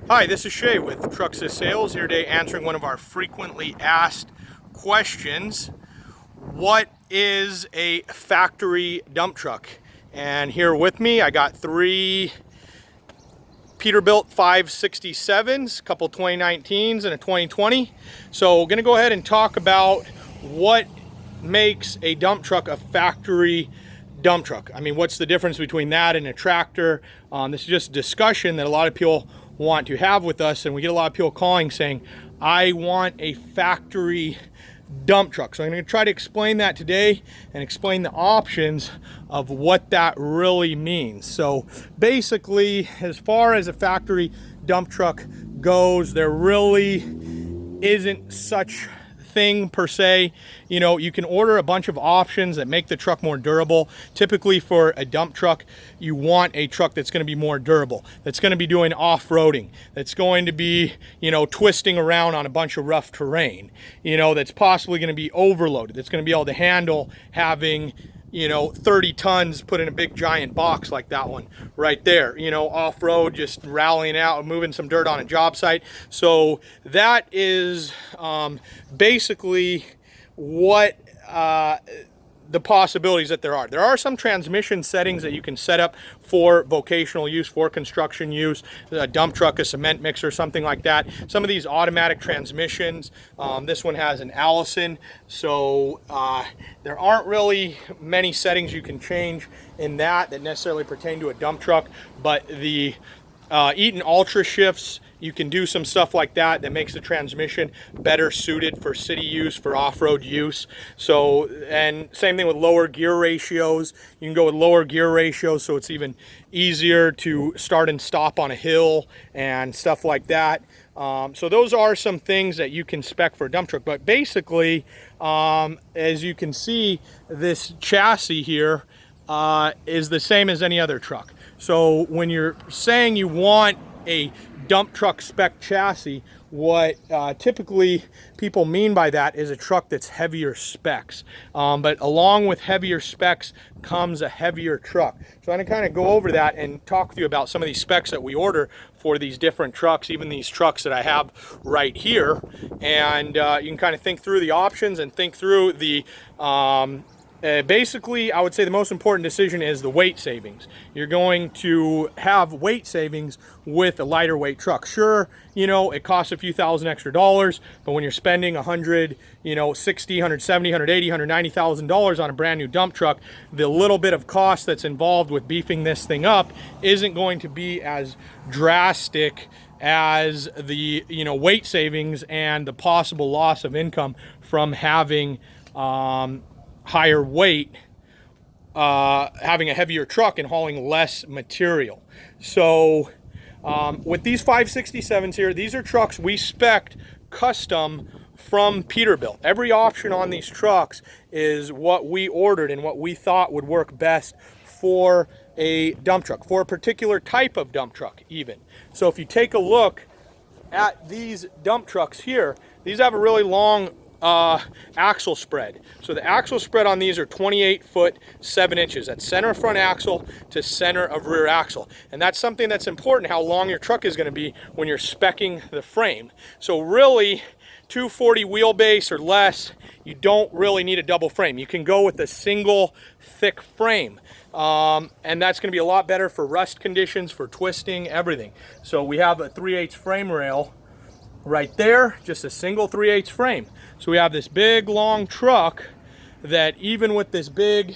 Hi, this is Shay with Trucks to Sales here today answering one of our frequently asked questions. What is a factory dump truck? And here with me I got three Peterbilt 567s, a couple 2019s and a 2020. So we're going to go ahead and talk about what makes a dump truck a factory dump truck. I mean, what's the difference between that and a tractor? This is just a discussion that a lot of people want to have with us, and we get a lot of people calling saying, I want a factory dump truck. So I'm going to try to explain that today and explain the options of what that really means. So basically, as far as a factory dump truck goes, there really isn't such thing per se. You know, you can order a bunch of options that make the truck more durable. Typically for a dump truck, you want a truck that's going to be more durable, that's going to be doing off-roading, that's going to be, you know, twisting around on a bunch of rough terrain, you know, that's possibly going to be overloaded, that's going to be able to handle having, you know, 30 tons put in a big giant box like that one right there, you know, off-road, just rallying out and moving some dirt on a job site. So that is basically what the possibilities that there are. There are some transmission settings that you can set up for vocational use, for construction use, a dump truck, a cement mixer, something like that. Some of these automatic transmissions, this one has an Allison, so there aren't really many settings you can change in that necessarily pertain to a dump truck, but the Eaton Ultra shifts, you can do some stuff like that that makes the transmission better suited for city use, for off-road use. So, and same thing with lower gear ratios. You can go with lower gear ratios so it's even easier to start and stop on a hill and stuff like that. So those are some things that you can spec for a dump truck. But basically, as you can see, this chassis here is the same as any other truck. So when you're saying you want a dump truck spec chassis, what typically people mean by that is a truck that's heavier specs. But along with heavier specs comes a heavier truck. So I'm going to kind of go over that and talk with you about some of these specs that we order for these different trucks, even these trucks that I have right here. And you can kind of think through the options and think through the basically, I would say the most important decision is the weight savings. You're going to have weight savings with a lighter weight truck. Sure, you know, it costs a few thousand extra dollars, but when you're spending $160, $170, $180, $190,000 on a brand new dump truck, the little bit of cost that's involved with beefing this thing up isn't going to be as drastic as the, you know, weight savings and the possible loss of income from having higher weight, having a heavier truck and hauling less material. So with these 567s here, these are trucks we spec'd custom from Peterbilt. Every option on these trucks is what we ordered and what we thought would work best for a dump truck, for a particular type of dump truck even. So if you take a look at these dump trucks here, these have a really long axle spread. So the axle spread on these are 28 foot 7 inches. That's center of front axle to center of rear axle. And that's something that's important, how long your truck is going to be when you're speccing the frame. So really, 240 wheelbase or less, you don't really need a double frame. You can go with a single thick frame. And that's going to be a lot better for rust conditions, for twisting, everything. So we have a 3/8 frame rail right there, just a single 3/8 frame. So we have this big long truck that even with this big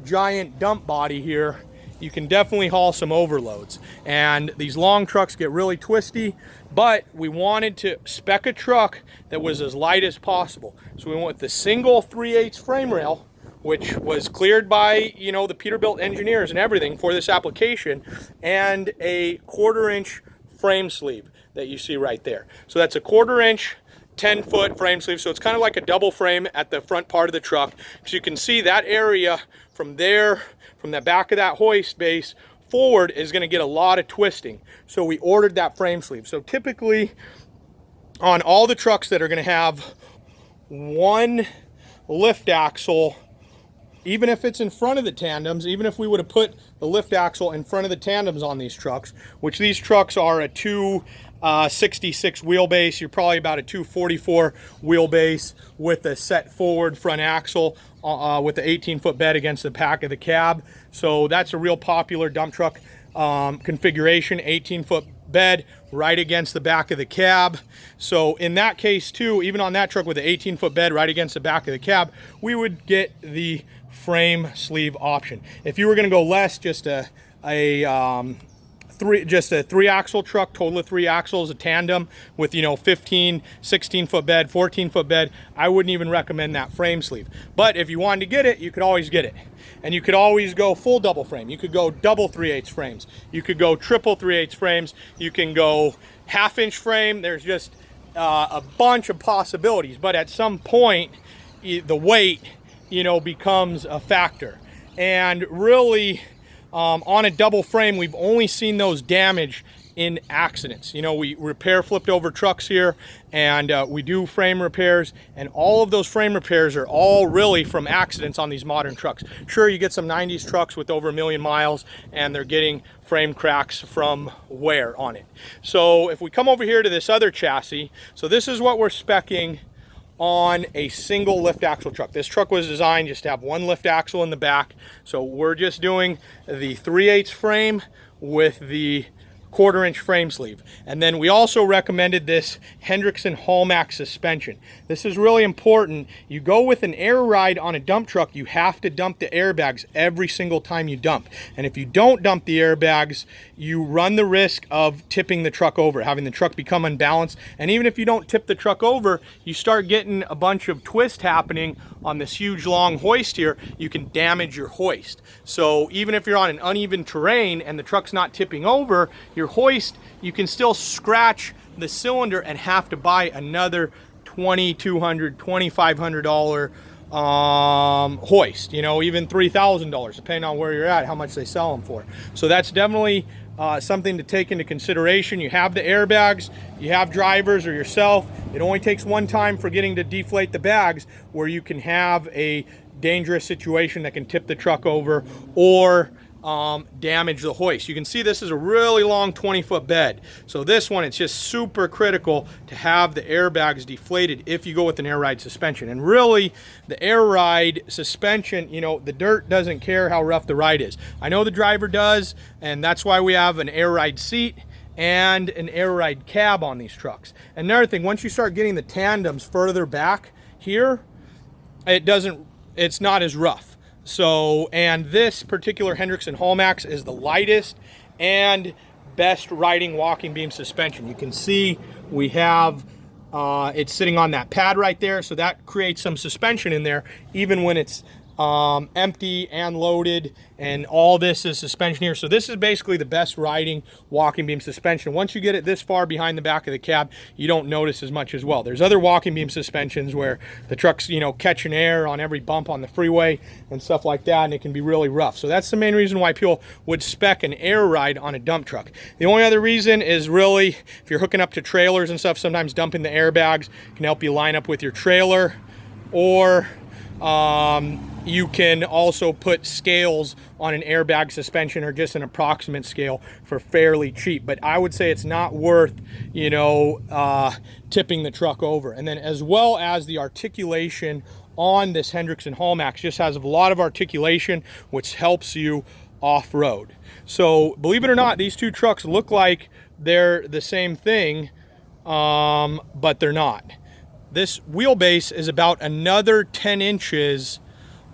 giant dump body here, you can definitely haul some overloads. And these long trucks get really twisty, but we wanted to spec a truck that was as light as possible. So we went with the single 3/8 frame rail, which was cleared by, you know, the Peterbilt engineers and everything for this application, and a 1/4 inch frame sleeve that you see right there. So that's a 1/4 inch 10-foot frame sleeve, so it's kind of like a double frame at the front part of the truck. So you can see that area from there, from the back of that hoist base forward, is going to get a lot of twisting. So we ordered that frame sleeve. So typically on all the trucks that are going to have one lift axle, even if it's in front of the tandems, even if we would have put the lift axle in front of the tandems on these trucks, which these trucks are a 2 66 wheelbase. You're probably about a 244 wheelbase with a set forward front axle with the 18-foot bed against the back of the cab. So that's a real popular dump truck configuration, 18-foot bed right against the back of the cab. So in that case too, even on that truck with the 18-foot bed right against the back of the cab, we would get the frame sleeve option. If you were going to go less, just a three-axle truck, total of 3 axles, a tandem with, you know, 15, 16-foot bed, 14-foot bed, I wouldn't even recommend that frame sleeve. But if you wanted to get it, you could always get it. And you could always go full double frame. You could go double 3/8 frames. You could go triple 3/8 frames. You can go half-inch frame. There's just a bunch of possibilities. But at some point, the weight, you know, becomes a factor. And really, on a double frame, we've only seen those damage in accidents. You know, we repair flipped over trucks here, and we do frame repairs, and all of those frame repairs are all really from accidents on these modern trucks. Sure, you get some 90s trucks with over 1 million miles, and they're getting frame cracks from wear on it. So if we come over here to this other chassis, so this is what we're speccing on a single lift axle truck. This truck was designed just to have one lift axle in the back. So we're just doing the 3/8 frame with the 1/4 inch frame sleeve. And then we also recommended this Hendrickson Hallmax suspension. This is really important. You go with an air ride on a dump truck, you have to dump the airbags every single time you dump. And if you don't dump the airbags, you run the risk of tipping the truck over, having the truck become unbalanced. And even if you don't tip the truck over, you start getting a bunch of twist happening on this huge long hoist here, you can damage your hoist. So even if you're on an uneven terrain and the truck's not tipping over, your hoist, you can still scratch the cylinder and have to buy another $2,200, $2,500 hoist, you know, even $3,000, depending on where you're at, how much they sell them for. So that's definitely something to take into consideration. You have the airbags, you have drivers or yourself. It only takes one time forgetting to deflate the bags where you can have a dangerous situation that can tip the truck over or damage the hoist. You can see this is a really long 20-foot bed. So this one, it's just super critical to have the airbags deflated if you go with an air ride suspension. And really, the air ride suspension, you know, the dirt doesn't care how rough the ride is. I know the driver does, and that's why we have an air ride seat and an air ride cab on these trucks. Another thing, once you start getting the tandems further back here, it's not as rough. So, and this particular Hendrickson Hallmax is the lightest and best riding walking beam suspension. You can see we have it's sitting on that pad right there, so that creates some suspension in there even when it's empty and loaded, and all this is suspension here. So this is basically the best riding walking beam suspension. Once you get it this far behind the back of the cab, you don't notice as much as well. There's other walking beam suspensions where the truck's, you know, catching air on every bump on the freeway and stuff like that, and it can be really rough. So that's the main reason why people would spec an air ride on a dump truck. The only other reason is really if you're hooking up to trailers and stuff, sometimes dumping the airbags can help you line up with your trailer, or you can also put scales on an airbag suspension or just an approximate scale for fairly cheap. But I would say it's not worth, you know, tipping the truck over. And then as well as the articulation on this Hendrickson Hallmax just has a lot of articulation, which helps you off-road. So believe it or not, these two trucks look like they're the same thing, but they're not. This wheelbase is about another 10 inches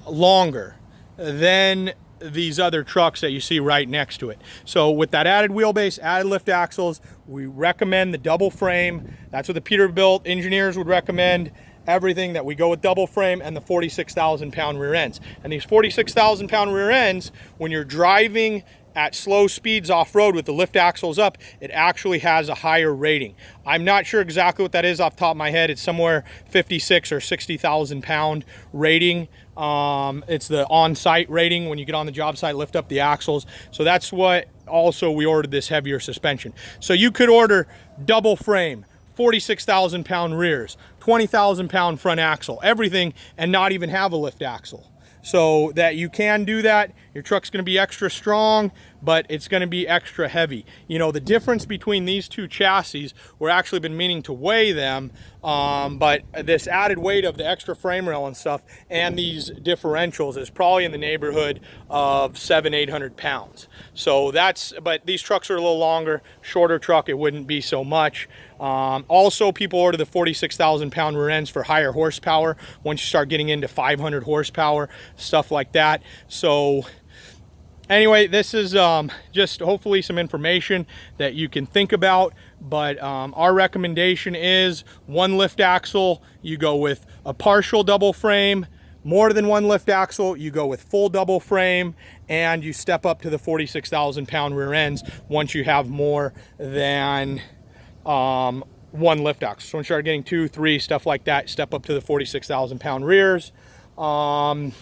longer than these other trucks that you see right next to it. So with that added wheelbase, added lift axles, we recommend the double frame. That's what the Peterbilt engineers would recommend. Everything that we go with double frame, and the 46,000 pound rear ends. And these 46,000 pound rear ends, when you're driving at slow speeds off-road with the lift axles up, it actually has a higher rating. I'm not sure exactly what that is off the top of my head. It's somewhere 56 or 60,000 pound rating. It's the on-site rating when you get on the job site, lift up the axles. So that's what also we ordered this heavier suspension. So you could order double frame, 46,000 pound rears, 20,000 pound front axle, everything, and not even have a lift axle. So that you can do that, your truck's going to be extra strong, but it's going to be extra heavy. You know, the difference between these two chassis, we're actually been meaning to weigh them, but this added weight of the extra frame rail and stuff and these differentials is probably in the neighborhood of 700-800 pounds. So that's, but these trucks are a little longer, shorter truck, it wouldn't be so much. Also, people order the 46,000 pound rear ends for higher horsepower once you start getting into 500 horsepower, stuff like that. So anyway, this is just hopefully some information that you can think about, but our recommendation is one lift axle, you go with a partial double frame. More than one lift axle, you go with full double frame, and you step up to the 46,000 pound rear ends once you have more than one lift axle. So when you start getting 2, 3, stuff like that, step up to the 46,000 pound rears. And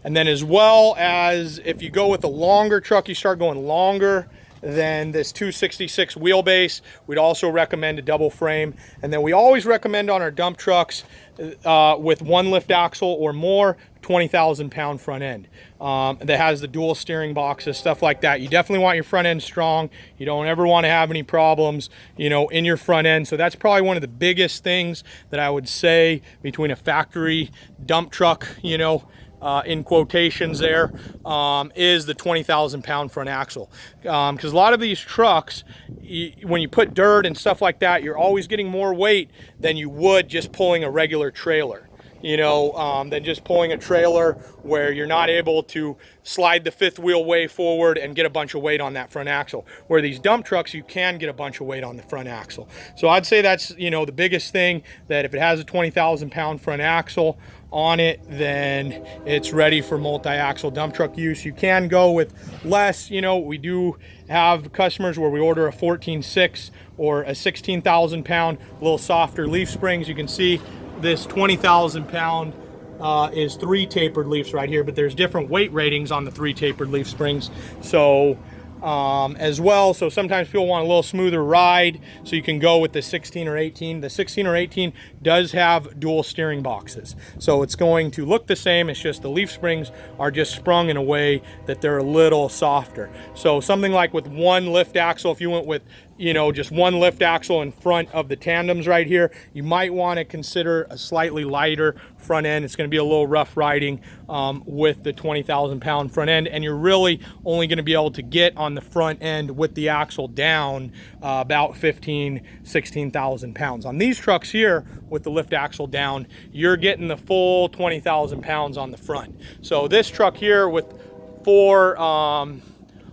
then as well as if you go with a longer truck, you start going longer than this 266 wheelbase, we'd also recommend a double frame. And then we always recommend on our dump trucks with one lift axle or more, 20,000 pound front end that has the dual steering boxes, stuff like that. You definitely want your front end strong. You don't ever want to have any problems, you know, in your front end. So that's probably one of the biggest things that I would say between a factory dump truck, you know, in quotations there, is the 20,000 pound front axle. Because a lot of these trucks, when you put dirt and stuff like that, you're always getting more weight than you would just pulling a regular trailer. You know, than just pulling a trailer where you're not able to slide the fifth wheel way forward and get a bunch of weight on that front axle. Where these dump trucks, you can get a bunch of weight on the front axle. So I'd say that's, you know, the biggest thing, that if it has a 20,000 pound front axle on it, then it's ready for multi-axle dump truck use. You can go with less. You know, we do have customers where we order a 14.6 or a 16,000 pound, a little softer leaf springs. You can see this 20,000 pound is 3 tapered leafs right here, but there's different weight ratings on the 3 tapered leaf springs. So as well, so sometimes people want a little smoother ride, so you can go with the 16 or 18. The 16 or 18 does have dual steering boxes, so it's going to look the same. It's just the leaf springs are just sprung in a way that they're a little softer. So something like with one lift axle, if you went with, you know, just one lift axle in front of the tandems right here, you might want to consider a slightly lighter front end. It's going to be a little rough riding with the 20,000 pound front end, and you're really only going to be able to get on the front end with the axle down about 16,000 pounds. On these trucks here with the lift axle down, you're getting the full 20,000 pounds on the front. So this truck here with 4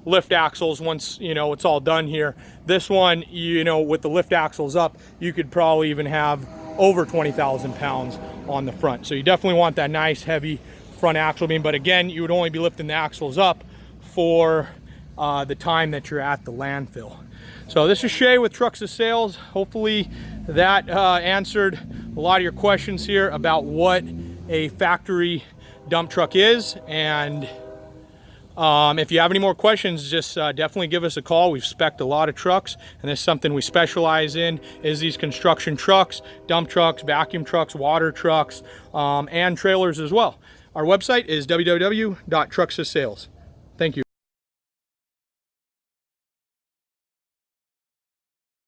lift axles, once, you know, it's all done here, this one, you know, with the lift axles up, you could probably even have over 20,000 pounds on the front. So you definitely want that nice heavy front axle beam, but again, you would only be lifting the axles up for the time that you're at the landfill. So this is Shay with Trucks to Sales. Hopefully that answered a lot of your questions here about what a factory dump truck is. And if you have any more questions, just definitely give us a call. We've spec'd a lot of trucks, and this is something we specialize in, is these construction trucks, dump trucks, vacuum trucks, water trucks, and trailers as well. Our website is www.truckstosales.